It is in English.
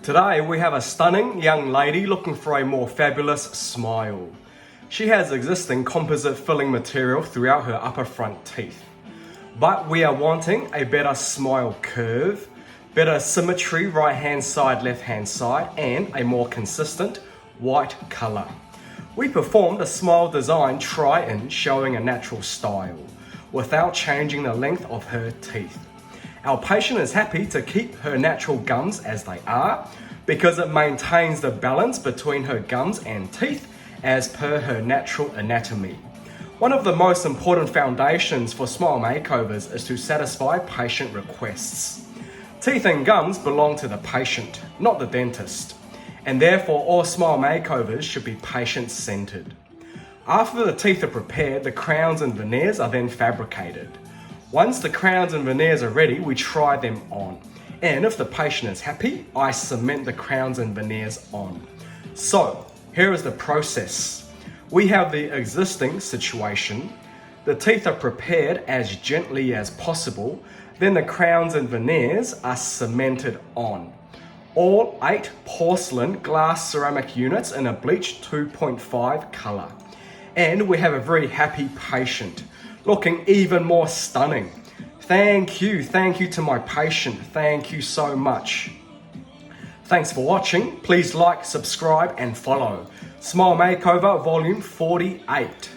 Today we have a stunning young lady looking for a more fabulous smile. She has existing composite filling material throughout her upper front teeth. But we are wanting a better smile curve, better symmetry right hand side, left hand side, and a more consistent white colour. We performed a smile design try-in showing a natural style without changing the length of her teeth. Our patient is happy to keep her natural gums as they are because it maintains the balance between her gums and teeth as per her natural anatomy. One of the most important foundations for smile makeovers is to satisfy patient requests. Teeth and gums belong to the patient, not the dentist, and therefore all smile makeovers should be patient-centered. After the teeth are prepared, the crowns and veneers are then fabricated. Once the crowns and veneers are ready, we try them on. And if the patient is happy, I cement the crowns and veneers on. So, here is the process. We have the existing situation. The teeth are prepared as gently as possible. Then the crowns and veneers are cemented on. All 8 porcelain glass ceramic units in a Bleach 2.5 colour. And we have a very happy patient, looking even more stunning. Thank you to my patient. Thank you so much. Thanks for watching. Please like, subscribe and follow. Smile Makeover Volume 48.